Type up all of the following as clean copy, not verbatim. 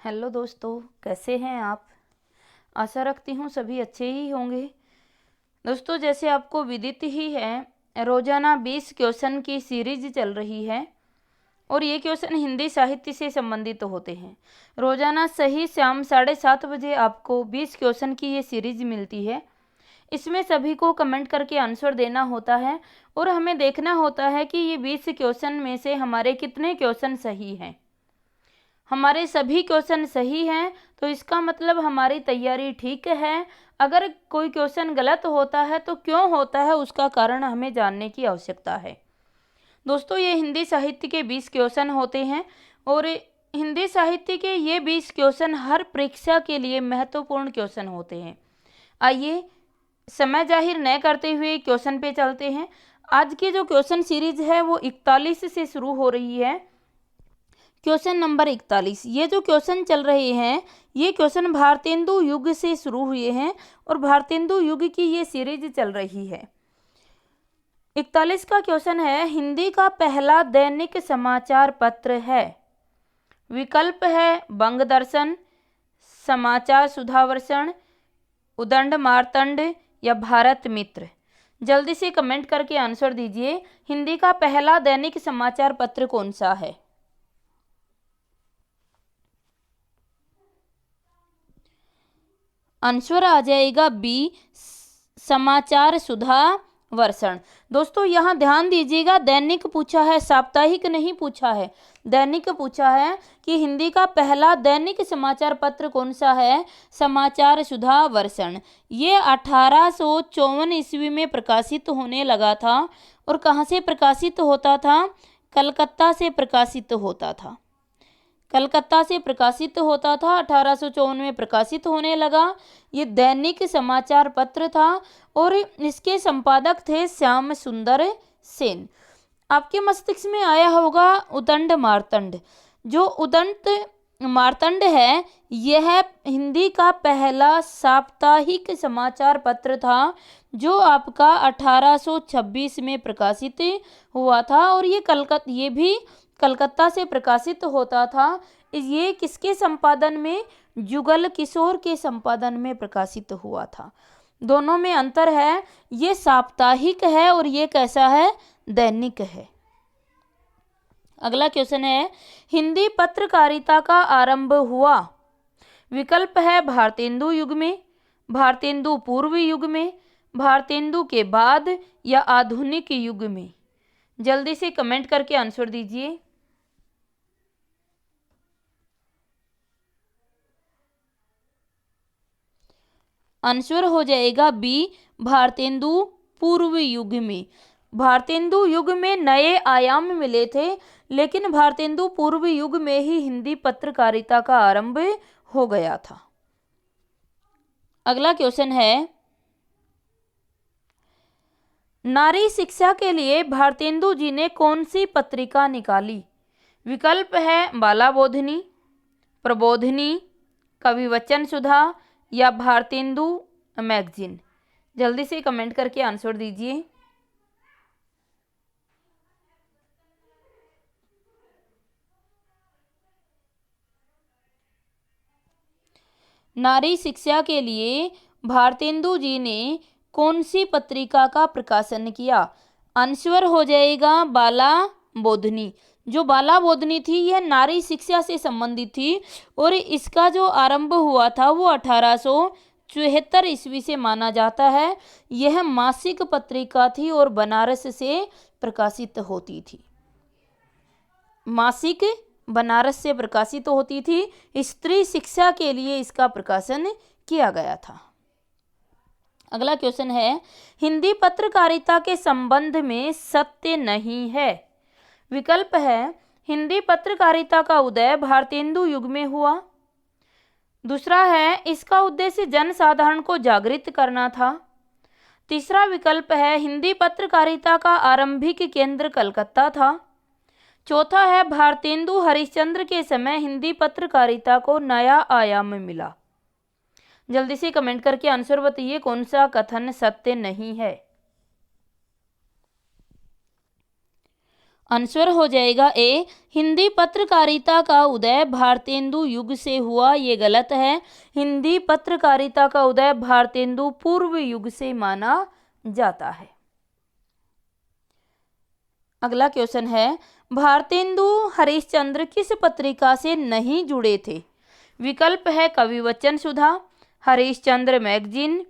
Hello दोस्तों, कैसे हैं आप। आशा रखती हूँ सभी अच्छे ही होंगे। दोस्तों, जैसे आपको विदित ही है, रोजाना 20 क्वेश्चन की सीरीज चल रही है और ये क्वेश्चन हिंदी साहित्य से संबंधित होते हैं। रोजाना सही शाम 7:30 बजे आपको 20 क्वेश्चन की ये सीरीज मिलती है। इसमें सभी को कमेंट करके आंसर देना होता है और हमें देखना होता है कि ये 20 क्वेश्चन में से हमारे कितने क्वेश्चन सही हैं। हमारे सभी क्वेश्चन सही हैं तो इसका मतलब हमारी तैयारी ठीक है। अगर कोई क्वेश्चन गलत होता है तो क्यों होता है, उसका कारण हमें जानने की आवश्यकता है। दोस्तों, ये हिंदी साहित्य के 20 क्वेश्चन होते हैं और हिंदी साहित्य के ये 20 क्वेश्चन हर परीक्षा के लिए महत्वपूर्ण क्वेश्चन होते हैं। आइए, समय जाहिर न करते हुए क्वेश्चन पे चलते हैं। आज की जो क्वेश्चन सीरीज है वो 41 से शुरू हो रही है। Question number 41। ये जो क्वेश्चन चल रहे हैं ये क्वेश्चन भारतेंदु युग से शुरू हुए हैं और भारतेंदु युग की ये सीरीज चल रही है। 41 का क्वेश्चन है, हिंदी का पहला दैनिक समाचार पत्र है। विकल्प है बंग दर्शन, समाचार सुधावर्षण, उदंड मार्तंड या भारत मित्र। जल्दी से कमेंट करके आंसर दीजिए, हिंदी का पहला दैनिक समाचार पत्र कौन सा है। आंसर आ जाएगा बी, समाचार सुधा वर्षण। दोस्तों, यहाँ ध्यान दीजिएगा, दैनिक पूछा है, साप्ताहिक नहीं पूछा है। दैनिक पूछा है कि हिंदी का पहला दैनिक समाचार पत्र कौन सा है। समाचार सुधा वर्षण। ये 1854 ईस्वी में प्रकाशित होने लगा था और कहाँ से प्रकाशित होता था? कलकत्ता से प्रकाशित होता था। कलकत्ता से प्रकाशित होता था, 1854 में प्रकाशित होने लगा। ये दैनिक समाचार पत्र था और इसके संपादक थे श्याम सुंदर सेन। आपके मस्तिष्क में आया होगा उदंड मार्तंड। जो उदंड मार्तंड है यह हिंदी का पहला साप्ताहिक समाचार पत्र था जो आपका 1826 में प्रकाशित हुआ था और ये भी कलकत्ता से प्रकाशित होता था। ये किसके संपादन में? जुगल किशोर के संपादन में प्रकाशित हुआ था। दोनों में अंतर है, ये साप्ताहिक है और ये कैसा है? दैनिक है। अगला क्वेश्चन है, हिंदी पत्रकारिता का आरंभ हुआ। विकल्प है भारतेंदु युग में, भारतेंदु पूर्व युग में, भारतेंदु के बाद या आधुनिक युग में। जल्दी से कमेंट करके आंसर दीजिए। आंसर हो जाएगा बी, भारतेंदु पूर्व युग में। भारतेंदु युग में नए आयाम मिले थे, लेकिन भारतेंदु पूर्व युग में ही हिंदी पत्रकारिता का आरंभ हो गया था। अगला क्वेश्चन है, नारी शिक्षा के लिए भारतेंदु जी ने कौन सी पत्रिका निकाली? विकल्प है बाला बोधिनी, प्रबोधिनी, कविवचन सुधा या भारतेंदु मैगजीन। जल्दी से कमेंट करके आंसर दीजिए। नारी शिक्षा के लिए भारतेंदु जी ने कौन सी पत्रिका का प्रकाशन किया? आंसर हो जाएगा बाला बोधनी। जो बाला बोधनी थी यह नारी शिक्षा से संबंधित थी और इसका जो आरंभ हुआ था वो 1874 ईस्वी से माना जाता है। यह मासिक पत्रिका थी और बनारस से प्रकाशित होती थी। मासिक बनारस से प्रकाशित होती थी। स्त्री शिक्षा के लिए इसका प्रकाशन किया गया था। अगला क्वेश्चन है, हिंदी पत्रकारिता के संबंध में सत्य नहीं है। विकल्प है हिंदी पत्रकारिता का उदय भारतेंदु युग में हुआ। दूसरा है इसका उद्देश्य जनसाधारण को जागृत करना था। तीसरा विकल्प है हिंदी पत्रकारिता का आरंभिक केंद्र कलकत्ता था। चौथा है भारतेंदु हरिश्चंद्र के समय हिंदी पत्रकारिता को नया आयाम मिला। जल्दी से कमेंट करके आंसर बताइए, कौन सा कथन सत्य नहीं है। आंसर हो जाएगा ए, हिंदी पत्रकारिता का उदय भारतेंदु युग से हुआ। ये गलत है। हिंदी पत्रकारिता का उदय भारतेंदु पूर्व युग से माना जाता है। अगला क्वेश्चन है, भारतेंदु हरिश्चंद्र किस पत्रिका से नहीं जुड़े थे? विकल्प है कविवचन सुधा, हरिश्चंद्र मैगजीन,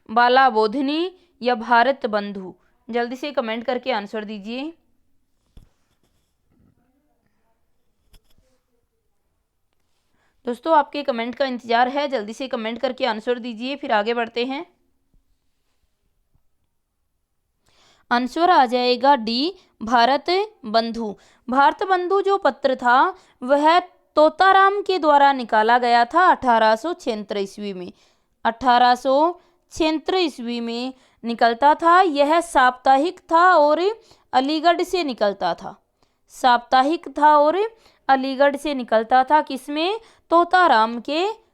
बाला बोधिनी या भारत बंधु। जल्दी से कमेंट करके आंसर दीजिए। दोस्तों आपके कमेंट का इंतजार है, जल्दी से कमेंट करके आंसर दीजिए, फिर आगे बढ़ते हैं। आंसर आ जाएगा डी, भारत बंधु। भारत बंधु जो पत्र था वह तोताराम के द्वारा निकाला गया था 1876 ईस्वी में। 1876 ईस्वी में निकलता था। यह साप्ताहिक था और अलीगढ़ से निकलता था। साप्ताहिक था और अलीगढ़ से निकलता था। किसमें? तोताराम के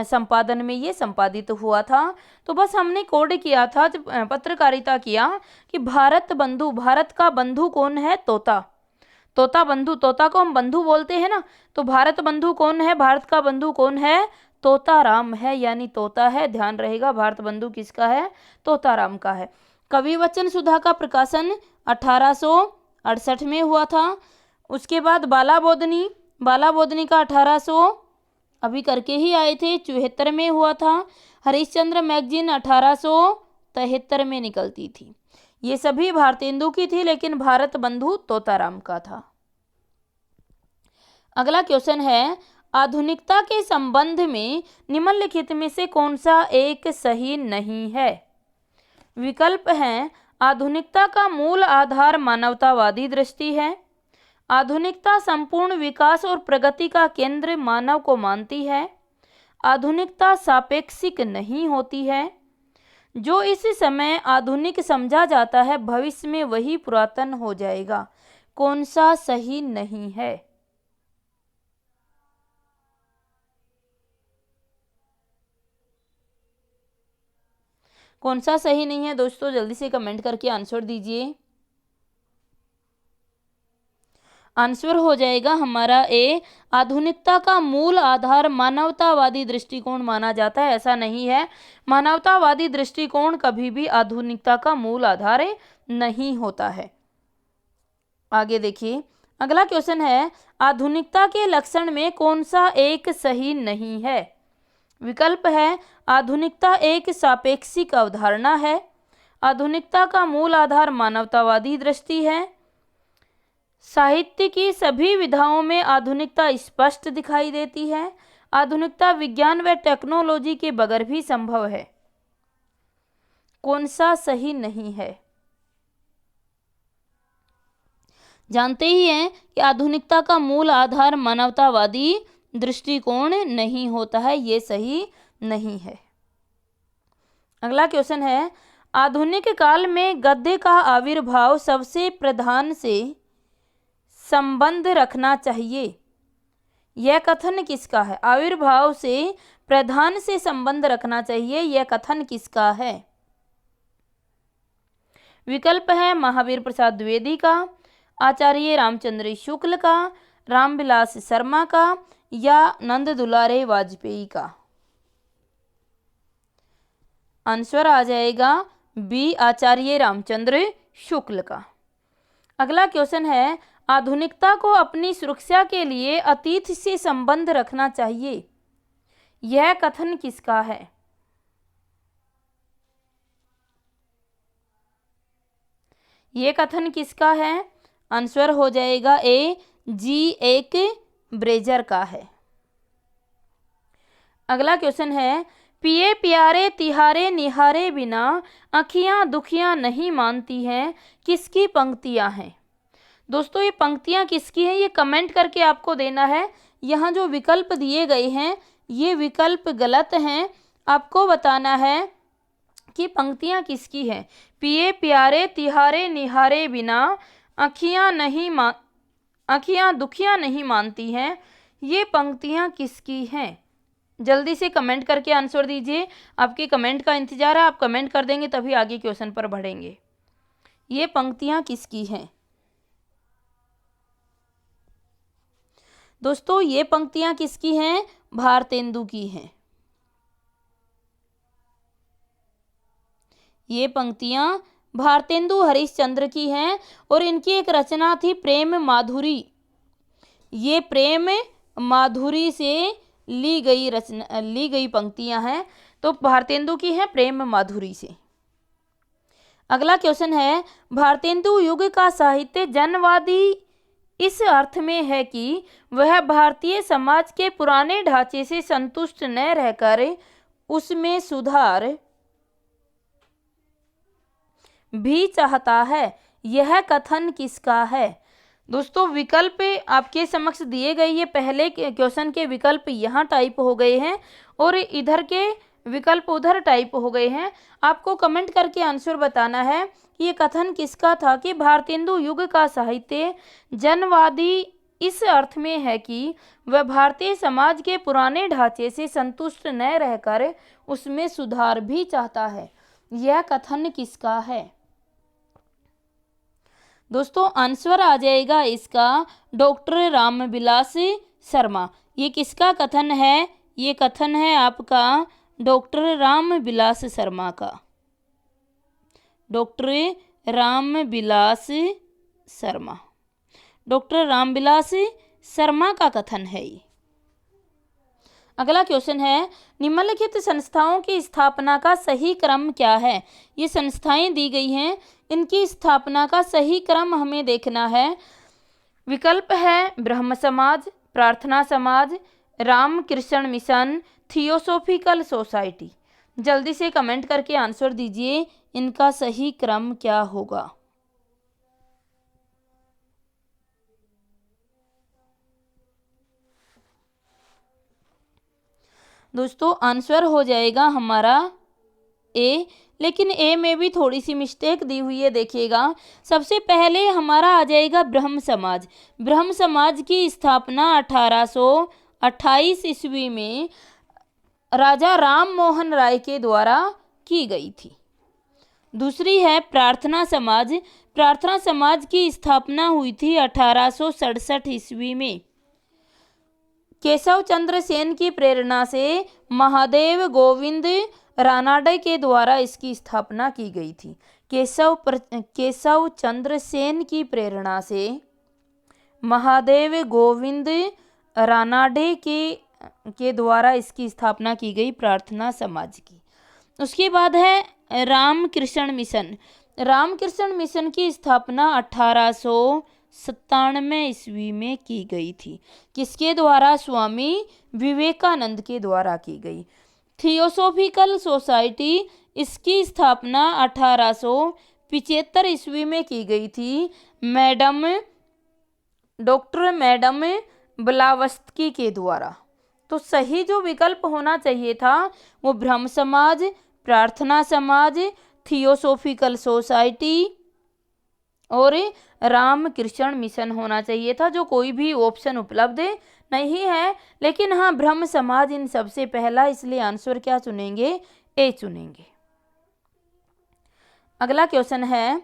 संपादन में ये संपादित हुआ था। तो बस हमने कोड किया था, जब पत्रकारिता किया कि भारत बंधु, भारत का बंधु कौन है? तोता। तोता बंधु, तोता को हम बंधु बोलते हैं ना, तो भारत बंधु कौन है? भारत का बंधु कौन है? तोताराम है, यानी तोता है। ध्यान रहेगा, भारत बंधु किसका है? तोताराम का है। कविवचन सुधा का प्रकाशन 1868 में हुआ था। उसके बाद बाला बोधनी, बाला बोधनी का 1800 अभी करके ही आए थे 74 में हुआ था। हरिश्चंद्र मैगजीन 1873 में निकलती थी। ये सभी भारतेंदु की थी, लेकिन भारत बंधु तोताराम का था। अगला क्वेश्चन है, आधुनिकता के संबंध में निम्नलिखित में से कौन सा एक सही नहीं है? विकल्प हैं, आधुनिकता का मूल आधार मानवतावादी दृष्टि है, आधुनिकता संपूर्ण विकास और प्रगति का केंद्र मानव को मानती है, आधुनिकता सापेक्षिक नहीं होती है, जो इस समय आधुनिक समझा जाता है भविष्य में वही पुरातन हो जाएगा। कौन सा सही नहीं है? कौन सा सही नहीं है दोस्तों? जल्दी से कमेंट करके आंसर दीजिए। आंसर हो जाएगा हमारा ए, आधुनिकता का मूल आधार मानवतावादी दृष्टिकोण माना जाता है। ऐसा नहीं है, मानवतावादी दृष्टिकोण कभी भी आधुनिकता का मूल आधार नहीं होता है। आगे देखिए, अगला क्वेश्चन है, आधुनिकता के लक्षण में कौन सा एक सही नहीं है? विकल्प है, आधुनिकता एक सापेक्षिक अवधारणा है, आधुनिकता का मूल आधार मानवतावादी दृष्टि है, साहित्य की सभी विधाओं में आधुनिकता स्पष्ट दिखाई देती है, आधुनिकता विज्ञान व टेक्नोलॉजी के बगैर भी संभव है। कौन सा सही नहीं है? जानते ही हैं कि आधुनिकता का मूल आधार मानवतावादी दृष्टिकोण नहीं होता है, ये सही नहीं है। अगला क्वेश्चन है, आधुनिक काल में गद्य का आविर्भाव सबसे प्रधान से संबंध रखना चाहिए। यह कथन किसका है? आविर्भाव से प्रधान से संबंध रखना चाहिए, यह कथन किसका है? विकल्प है महावीर प्रसाद द्विवेदी का, आचार्य रामचंद्र शुक्ल का, रामविलास शर्मा का या नंद दुलारे वाजपेयी का। आंसर आ जाएगा बी, आचार्य रामचंद्र शुक्ल का। अगला क्वेश्चन है, आधुनिकता को अपनी सुरक्षा के लिए अतीत से संबंध रखना चाहिए, यह कथन किसका है? यह कथन किसका है? आंसर हो जाएगा ए, जी एक ब्रेजर का है। अगला क्वेश्चन है, पिए प्यारे तिहारे निहारे बिना अखियां दुखियां नहीं मानती हैं, किसकी पंक्तियां हैं? दोस्तों ये पंक्तियां किसकी हैं, ये कमेंट करके आपको देना है। यहाँ जो विकल्प दिए गए हैं ये विकल्प गलत हैं। आपको बताना है कि पंक्तियां किसकी हैं। पिए प्यारे तिहारे निहारे बिना अखियां दुखियां नहीं मानती हैं, ये पंक्तियां किसकी हैं? जल्दी से कमेंट करके आंसर दीजिए। आपके कमेंट का इंतजार है, आप कमेंट कर देंगे तभी आगे क्वेश्चन पर बढ़ेंगे। ये पंक्तियां किसकी हैं? दोस्तों ये पंक्तियां किसकी हैं? भारतेंदु की हैं। ये पंक्तियां भारतेंदु हरिश्चंद्र की हैं और इनकी एक रचना थी प्रेम माधुरी। ये प्रेम माधुरी से ली गई पंक्तियां हैं, तो भारतेंदु की हैं प्रेम माधुरी से। अगला क्वेश्चन है, भारतेंदु युग का साहित्य जनवादी इस अर्थ में है कि वह भारतीय समाज के पुराने ढांचे से संतुष्ट न रहकर उसमें सुधार भी चाहता है। यह कथन किसका है? दोस्तों विकल्प आपके समक्ष दिए गए, ये पहले क्वेश्चन के विकल्प यहाँ टाइप हो गए हैं और इधर के विकल्प उधर टाइप हो गए हैं। आपको कमेंट करके आंसर बताना है कि ये कथन किसका था कि भारतेंदु युग का साहित्य जनवादी इस अर्थ में है कि वह भारतीय समाज के पुराने ढांचे से संतुष्ट न रहकर उसमें सुधार भी चाहता है। यह कथन किसका है? दोस्तों आंसर आ जाएगा इसका डॉक्टर रामविलास शर्मा। ये किसका कथन है? ये कथन है आपका डॉक्टर रामविलास शर्मा का। डॉक्टर रामविलास शर्मा, डॉक्टर रामविलास शर्मा का कथन है ये। अगला क्वेश्चन है, निम्नलिखित संस्थाओं की स्थापना का सही क्रम क्या है? ये संस्थाएं दी गई हैं, इनकी स्थापना का सही क्रम हमें देखना है। विकल्प है ब्रह्म समाज, प्रार्थना समाज, रामकृष्ण मिशन, थियोसॉफिकल सोसाइटी। जल्दी से कमेंट करके आंसर दीजिए, इनका सही क्रम क्या होगा? दोस्तों आंसर हो जाएगा हमारा ए, लेकिन ए में भी थोड़ी सी मिस्टेक दी हुई है, देखिएगा। सबसे पहले हमारा आ जाएगा ब्रह्म समाज। ब्रह्म समाज की स्थापना 1828 ईस्वी में राजा राम मोहन राय के द्वारा की गई थी। दूसरी है प्रार्थना समाज। प्रार्थना समाज की स्थापना हुई थी 1867 ईस्वी में। केशव चंद्र सेन की प्रेरणा से महादेव गोविंद रानाडे के द्वारा इसकी स्थापना की गई थी। केशव चंद्र सेन की प्रेरणा से महादेव गोविंद रानाडे के द्वारा इसकी स्थापना की गई प्रार्थना समाज की। उसके बाद है रामकृष्ण मिशन। रामकृष्ण मिशन की स्थापना 1897 ईस्वी में की गई थी। किसके द्वारा? स्वामी विवेकानंद के द्वारा की गई। थियोसॉफिकल सोसाइटी, इसकी स्थापना 1875 ईस्वी में की गई थी डॉक्टर मैडम ब्लावत्स्की के द्वारा। तो सही जो विकल्प होना चाहिए था वो ब्रह्म समाज, प्रार्थना समाज, थियोसॉफिकल सोसाइटी और रामकृष्ण मिशन होना चाहिए था, जो कोई भी ऑप्शन उपलब्ध नहीं है। लेकिन हाँ, ब्रह्म समाज इन सबसे पहला, इसलिए आंसर क्या चुनेंगे? ए चुनेंगे। अगला क्वेश्चन है,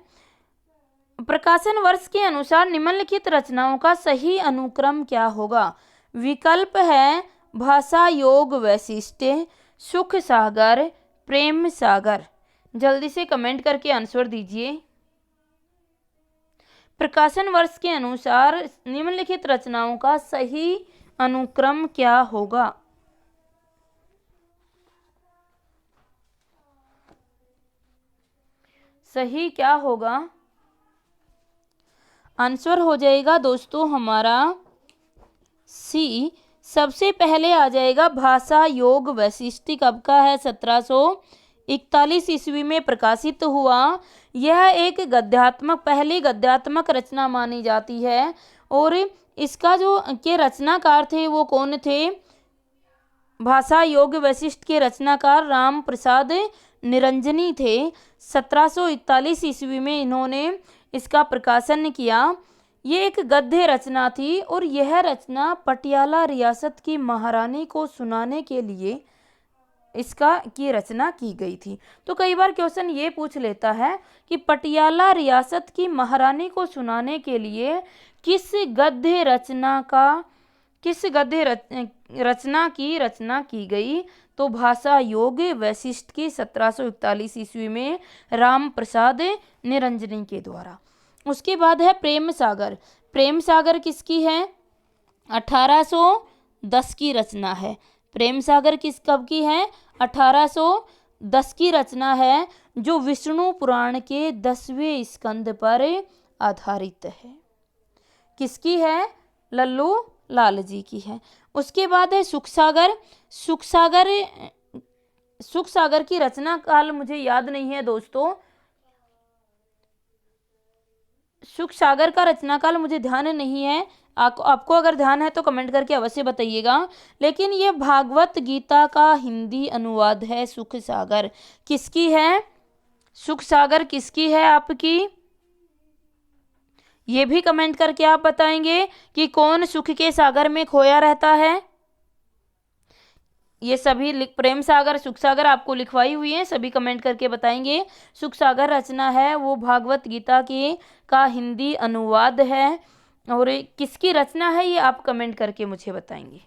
प्रकाशन वर्ष के अनुसार निम्नलिखित रचनाओं का सही अनुक्रम क्या होगा? विकल्प है भाषा योग वैशिष्ट्य, सुख सागर, प्रेम सागर। जल्दी से कमेंट करके आंसर दीजिए। प्रकाशन वर्ष के अनुसार निम्नलिखित रचनाओं का सही अनुक्रम क्या होगा? सही क्या होगा? आंसर हो जाएगा दोस्तों हमारा सी। सबसे पहले आ जाएगा भाषा योग वैशिष्टि। कब का है? 1741 ईस्वी में प्रकाशित हुआ। यह एक पहली गद्यात्मक रचना मानी जाती है और इसका जो के रचनाकार थे वो कौन थे? भाषा योग वैशिष्ट के रचनाकार राम प्रसाद निरंजनी थे। 1741 ईस्वी में इन्होंने इसका प्रकाशन किया। ये एक गद्य रचना थी और यह रचना पटियाला रियासत की महारानी को सुनाने के लिए इसका की रचना की गई थी। तो कई बार क्वेश्चन ये पूछ लेता है कि पटियाला रियासत की महारानी को सुनाने के लिए किस गद्य रचना किस गद्य रचना की गई? तो भाषा योग वैशिष्ट की 1741 ईस्वी में राम प्रसाद निरंजनी के द्वारा। उसके बाद है प्रेम सागर। प्रेम सागर किसकी है? 1810 की रचना है। प्रेम सागर किस कब की है? 1810 की रचना है, जो विष्णु पुराण के 10वें स्कंद पर आधारित है। किसकी है? लल्लू लाल जी की है। उसके बाद है सुख सागर। सुख सागर की रचना काल मुझे याद नहीं है दोस्तों, सुख सागर का रचना काल मुझे ध्यान नहीं है। आपको अगर ध्यान है तो कमेंट करके अवश्य बताइएगा। लेकिन ये भागवत गीता का हिंदी अनुवाद है सुख सागर। किसकी है? सुख सागर किसकी है आपकी? ये भी कमेंट करके आप बताएंगे कि कौन सुख के सागर में खोया रहता है। ये सभी प्रेम सागर, सुख सागर आपको लिखवाई हुई है, सभी कमेंट करके बताएंगे। सुख सागर रचना है वो भागवत गीता की का हिंदी अनुवाद है, और किसकी रचना है ये आप कमेंट करके मुझे बताएंगे।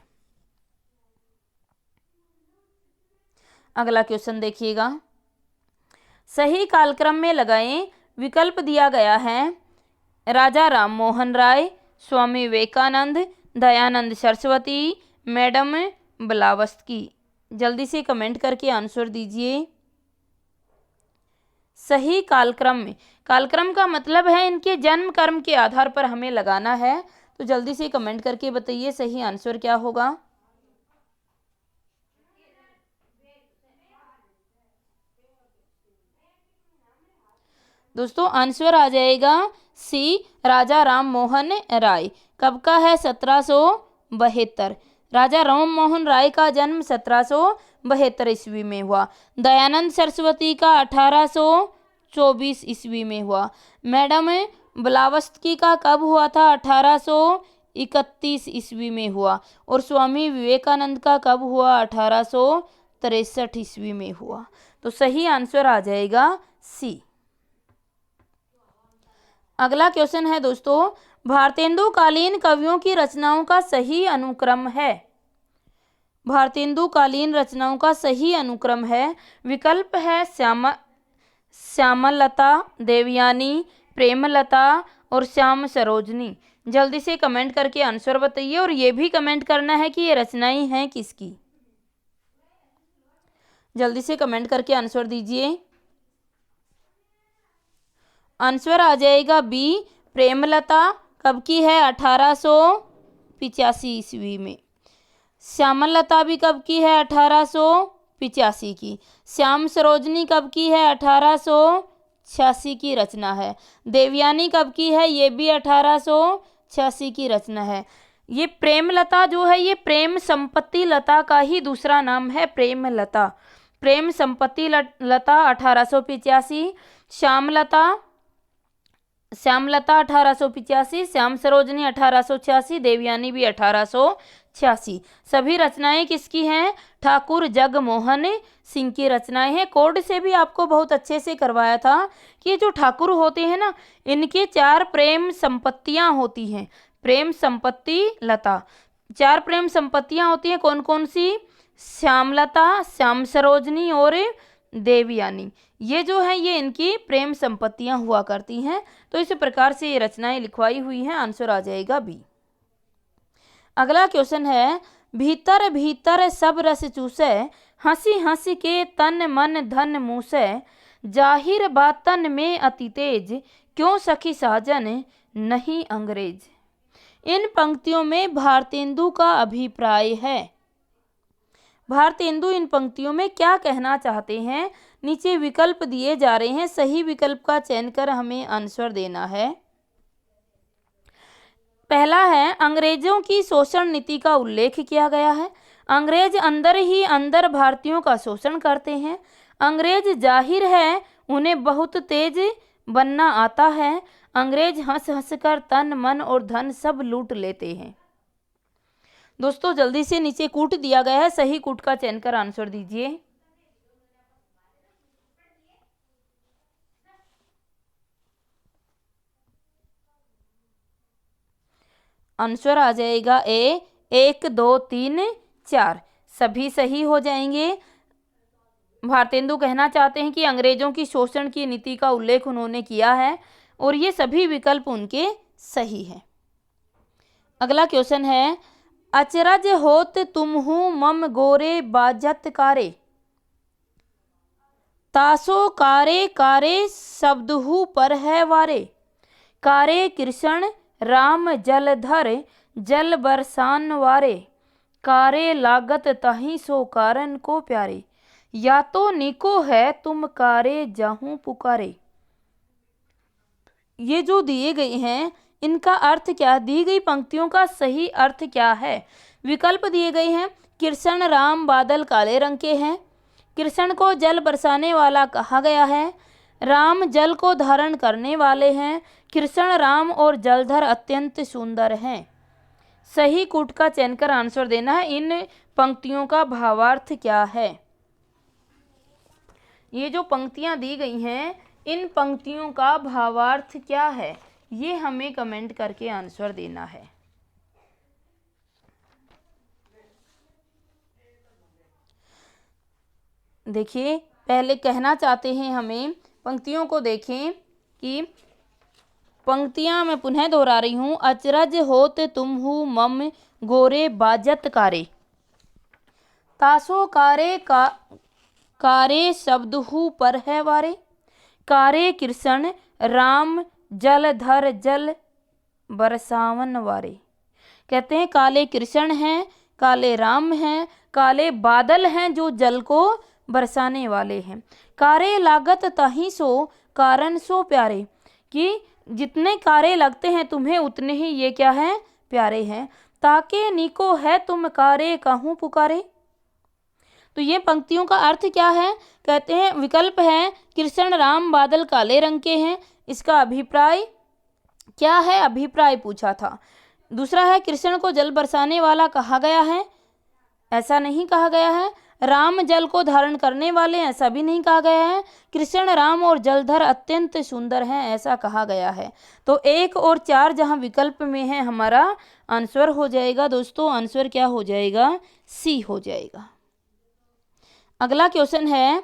अगला क्वेश्चन देखिएगा। सही कालक्रम में लगाएं। विकल्प दिया गया है राजा राम मोहन राय, स्वामी विवेकानंद, दयानंद सरस्वती, मैडम ब्लावत्सकी। जल्दी से कमेंट करके आंसर दीजिए। सही कालक्रम में, कालक्रम का मतलब है इनके जन्म कर्म के आधार पर हमें लगाना है, तो जल्दी से कमेंट करके बताइए सही आंसर क्या होगा। दोस्तों आंसर आ जाएगा सी, राजा राम मोहन राय। कब का है? 1772। राजा राम मोहन राय का जन्म 1772 ईस्वी में हुआ। दयानंद सरस्वती का 1824 ईस्वी में हुआ। मैडम ब्लावत्सकी का कब हुआ था? 1831 ईस्वी में हुआ। और स्वामी विवेकानंद का कब हुआ? 1863 ईस्वी में हुआ। तो सही आंसर आ जाएगा सी। अगला क्वेश्चन है दोस्तों, भारतेंदु कालीन कवियों की रचनाओं का सही अनुक्रम है। भारतेंदु कालीन रचनाओं का सही अनुक्रम है, विकल्प है श्यामलता, देवयानी, प्रेमलता और श्याम सरोजनी। जल्दी से कमेंट करके आंसर बताइए, और ये भी कमेंट करना है कि ये रचनाएं हैं किसकी। जल्दी से कमेंट करके आंसर दीजिए। आंसर आ जाएगा बी, प्रेमलता। कब की है? 1885 ईस्वी में। श्यामलता भी कब की है? 1885 की। श्याम सरोजनी कब की है? 1886 की रचना है। देवयानी कब की है? ये भी 1886 की रचना है। ये प्रेमलता जो है ये प्रेम संपत्ति लता का ही दूसरा नाम है, प्रेमलता। प्रेम संपत्ति लता 1885, श्यामलता 1885, श्याम सरोजनी 1886, देवयानी भी 1886। सभी रचनाएं किसकी हैं? ठाकुर जगमोहन सिंह की रचनाएं हैं। कोड से भी आपको बहुत अच्छे से करवाया था कि जो ठाकुर होते हैं ना, इनके 4 प्रेम संपत्तियां होती हैं। प्रेम संपत्ति लता 4 प्रेम संपत्तियां होती हैं। कौन कौन सी? श्यामलता, श्याम सरोजनी और देवयानी। ये जो है ये इनकी प्रेम संपत्तियां हुआ करती हैं। तो इस प्रकार से ये रचनाएं लिखवाई हुई हैं। आंसर आ जाएगा बी। अगला क्वेश्चन है, भीतर भीतर सब रस चूसै, हंसी हंसी के तन मन धन मूसै, जाहिर बातन में अति तेज, क्यों सखी साजन नहीं अंग्रेज। इन पंक्तियों में भारतेंदु का अभिप्राय है। भारतेंदु इन पंक्तियों में क्या कहना चाहते हैं? नीचे विकल्प दिए जा रहे हैं, सही विकल्प का चयन कर हमें आंसर देना है। पहला है, अंग्रेजों की शोषण नीति का उल्लेख किया गया है। अंग्रेज अंदर ही अंदर भारतीयों का शोषण करते हैं। अंग्रेज जाहिर है उन्हें बहुत तेज बनना आता है। अंग्रेज हंस हंस कर तन मन और धन सब लूट लेते हैं। दोस्तों जल्दी से नीचे कूट दिया गया है, सही कूट का चयन कर आंसर दीजिए। आंसर आ जाएगा ए, 1 2 3 4 सभी सही हो जाएंगे। भारतेंदु कहना चाहते हैं कि अंग्रेजों की शोषण की नीति का उल्लेख उन्होंने किया है और ये सभी विकल्प उनके सही हैं। अगला क्वेश्चन है, अचरज होत तुमहु मम गोरे बाजत कारे, तासो कारे कारे शब्दहु पर है वारे, कारे कृष्ण राम जलधर जल बरसान वारे, कारे लागत ताहि सो कारण को प्यारे, या तो निको है तुम कारे जाहूं पुकारे। ये जो दिए गए हैं इनका अर्थ क्या, दी गई पंक्तियों का सही अर्थ क्या है। विकल्प दिए गए हैं, कृष्ण राम बादल काले रंग के हैं, कृष्ण को जल बरसाने वाला कहा गया है, राम जल को धारण करने वाले हैं, कृष्ण राम और जलधर अत्यंत सुंदर हैं। सही कूट का चयन कर आंसर देना है। इन पंक्तियों का भावार्थ क्या है। ये जो पंक्तियां दी गई हैं इन पंक्तियों का भावार्थ क्या है, ये हमें कमेंट करके आंसर देना है। देखिए, पहले कहना चाहते हैं हमें, पंक्तियों को देखें कि पंक्तियां मैं पुनः दोहरा रही हूं। अचरज होत तुमहु मम गोरे बाजत कारे, तासो कारे कारे शब्दहु पर है वारे, कारे कृष्ण राम जलधर जल बरसावन वारे। कहते हैं काले कृष्ण हैं, काले राम हैं, काले बादल हैं जो जल को बरसाने वाले हैं, कारे लागत ताहि सो कारण सो प्यारे, कि जितने कारे लगते हैं तुम्हें उतने ही ये क्या है, प्यारे हैं, ताके निको है तुम कारे काहू पुकारे। तो ये पंक्तियों का अर्थ क्या है, कहते हैं विकल्प है कृष्ण राम बादल काले रंग के हैं, इसका अभिप्राय क्या है, अभिप्राय पूछा था। दूसरा है कृष्ण को जल बरसाने वाला कहा गया है, ऐसा नहीं कहा गया है। राम जल को धारण करने वाले, ऐसा भी नहीं कहा गया है। कृष्ण राम और जलधर अत्यंत सुंदर हैं, ऐसा कहा गया है। तो 1 और 4 जहां विकल्प में है हमारा आंसर हो जाएगा दोस्तों, आंसर क्या हो जाएगा, सी हो जाएगा। अगला क्वेश्चन है,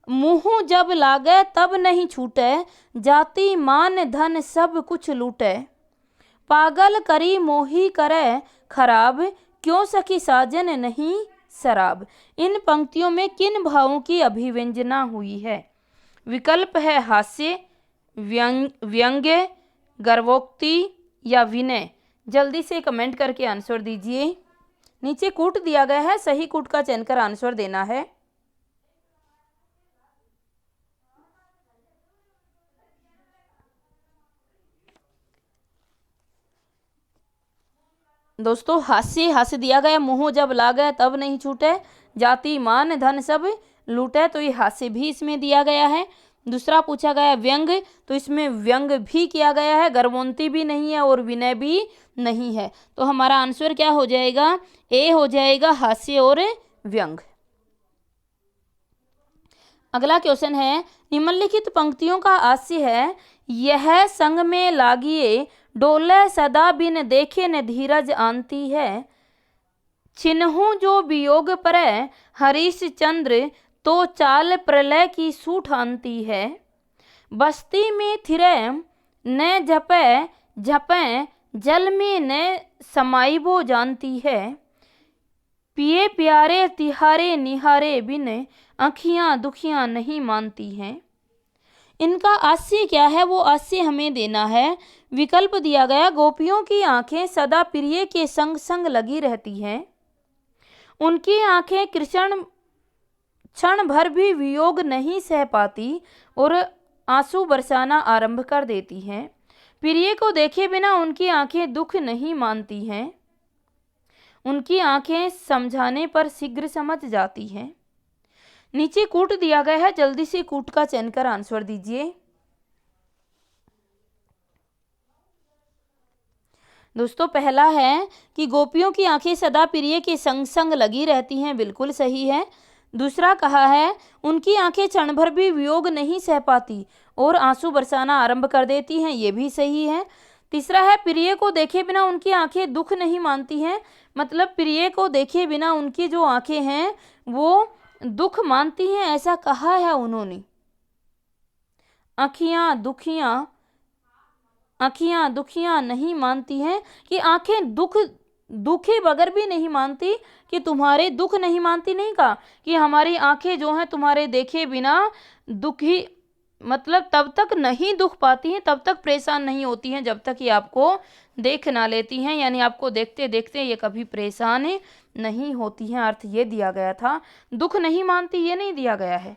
मुँह जब लागे तब नहीं छूटे, जाति मान धन सब कुछ लूटे, पागल करी मोही करे खराब, क्यों सखी साजन नहीं शराब। इन पंक्तियों में किन भावों की अभिव्यंजना हुई है। विकल्प है हास्य, व्यंग्य, गर्वोक्ति या विनय। जल्दी से कमेंट करके आंसर दीजिए। नीचे कूट दिया गया है, सही कूट का चयन कर आंसर देना है। दोस्तों हास्य दिया गया, मुँह जब लागे तब नहीं छूटे, जाति मान धन सब लूटे, तो ये हास्य भी इसमें दिया गया है। दूसरा पूछा गया व्यंग, तो इसमें व्यंग भी किया गया है, गर्वोन्ती भी नहीं है और विनय भी नहीं है। तो हमारा आंसर क्या हो जाएगा, ए हो जाएगा, हास्य और व्यंग। अगला क्वेश्चन है, निम्नलिखित पंक्तियों का हास्य है, यह संग में लागिए डोले सदा बिन देखे न धीरज आंती है, चिन्हू जो वियोग परै हरीश चंद्र तो चाल प्रलय की सूठ आंती है, बस्ती में थिरे न झपे झपे जल में न समाइबो जानती है, पिए प्यारे तिहारे निहारे बिन आँखियाँ दुखियाँ नहीं मानती हैं। इनका हास्य क्या है, वो हास्य हमें देना है। विकल्प दिया गया, गोपियों की आंखें सदा प्रिय के संग संग लगी रहती हैं, उनकी आंखें कृष्ण क्षण भर भी वियोग नहीं सह पाती और आंसू बरसाना आरंभ कर देती हैं, प्रिय को देखे बिना उनकी आंखें दुख नहीं मानती हैं, उनकी आंखें समझाने पर शीघ्र समझ जाती हैं। नीचे कूट दिया गया है, जल्दी से कूट का चयन कर आंसर दीजिए। दोस्तों पहला है कि गोपियों की आंखें सदा प्रिय के संग संग लगी रहती हैं, बिल्कुल सही है। दूसरा कहा है उनकी आंखें क्षण भर भी वियोग नहीं सह पाती और आंसू बरसाना आरंभ कर देती हैं, ये भी सही है। तीसरा है प्रिय को देखे बिना उनकी आंखें दुख नहीं मानती हैं, मतलब प्रिय को देखे बिना उनकी जो आंखें हैं वो दुख मानती हैं, ऐसा कहा है उन्होंने। आँखियाँ दुखियाँ नहीं मानती हैं, कि आंखें दुखे बगैर भी नहीं मानती, कि तुम्हारे दुख नहीं मानती, नहीं कहा कि हमारी आंखें जो हैं तुम्हारे देखे बिना दुखी, मतलब तब तक नहीं दुख पाती हैं, तब तक परेशान नहीं होती हैं जब तक ये आपको देख ना लेती हैं, यानी आपको देखते देखते ये कभी परेशान नहीं होती हैं। अर्थ ये दिया गया था, दुख नहीं मानती ये नहीं दिया गया है।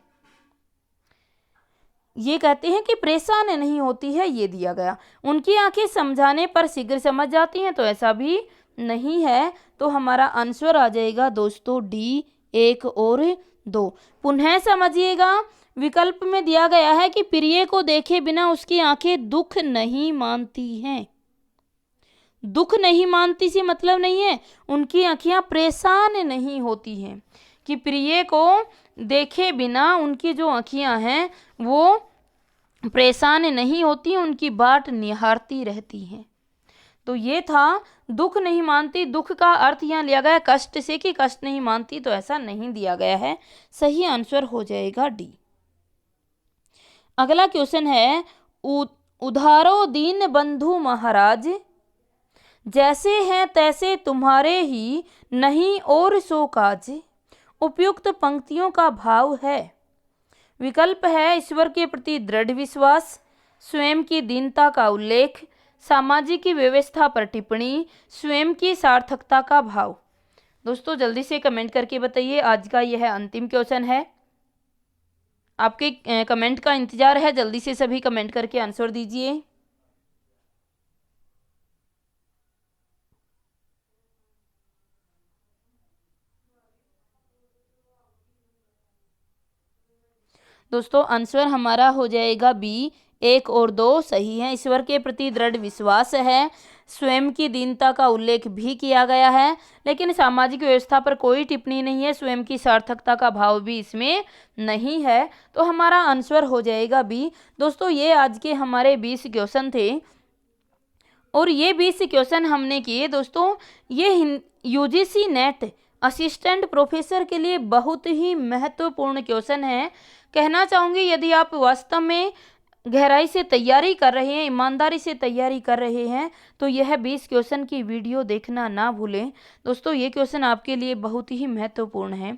ये कहते हैं कि परेशान नहीं होती है, ये दिया गया। उनकी आंखें समझाने पर शीघ्र समझ जाती हैं, तो ऐसा भी नहीं है। तो हमारा आंसर आ जाएगा दोस्तों डी 1 और 2। पुनः समझिएगा, विकल्प में दिया गया है कि प्रिय को देखे बिना उसकी आंखें दुख नहीं मानती हैं। दुख नहीं मानती से मतलब नहीं है उनकी आंखियां परेशान नहीं होती हैं, कि प्रिय को देखे बिना उनकी जो आंखियां हैं वो परेशान नहीं होती, उनकी बाट निहारती रहती हैं। तो ये था दुख नहीं मानती। दुख का अर्थ यहाँ लिया गया कष्ट से, कि कष्ट नहीं मानती, तो ऐसा नहीं दिया गया है। सही आंसर हो जाएगा डी। अगला क्वेश्चन है, उधारो दीन बंधु महाराज, जैसे हैं तैसे तुम्हारे ही नहीं और सो काज। उपयुक्त पंक्तियों का भाव है। विकल्प है ईश्वर के प्रति दृढ़ विश्वास, स्वयं की दीनता का उल्लेख, सामाजिक व्यवस्था पर टिप्पणी, स्वयं की सार्थकता का भाव। दोस्तों जल्दी से कमेंट करके बताइए। आज का यह अंतिम क्वेश्चन है, आपके कमेंट का इंतजार है। जल्दी से सभी कमेंट करके आंसर दीजिए। दोस्तों आंसर हमारा हो जाएगा बी 1 और 2 सही है। ईश्वर के प्रति दृढ़ विश्वास है, स्वयं की दीनता का उल्लेख भी किया गया है, लेकिन सामाजिक व्यवस्था पर कोई टिप्पणी नहीं है, स्वयं की सार्थकता का भाव भी इसमें नहीं है। तो हमारा आंसर हो जाएगा बी। दोस्तों ये आज के हमारे 20 क्वेश्चन थे, और ये 20 क्वेश्चन हमने किए दोस्तों, ये यूजीसी नेट असिस्टेंट प्रोफेसर के लिए बहुत ही महत्वपूर्ण क्वेश्चन है। कहना चाहूँगी यदि आप वास्तव में गहराई से तैयारी कर रहे हैं, ईमानदारी से तैयारी कर रहे हैं, तो यह 20 क्वेश्चन की वीडियो देखना ना भूलें। दोस्तों ये क्वेश्चन आपके लिए बहुत ही महत्वपूर्ण है।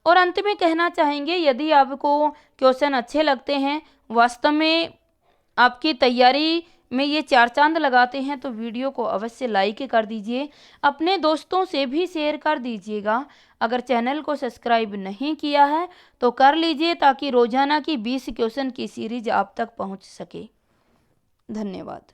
और अंत में कहना चाहेंगे, यदि आपको क्वेश्चन अच्छे लगते हैं, वास्तव में आपकी तैयारी में ये 4 चांद लगाते हैं, तो वीडियो को अवश्य लाइक कर दीजिए, अपने दोस्तों से भी शेयर कर दीजिएगा। अगर चैनल को सब्सक्राइब नहीं किया है तो कर लीजिए, ताकि रोजाना की 20 क्वेश्चन की सीरीज आप तक पहुंच सके। धन्यवाद।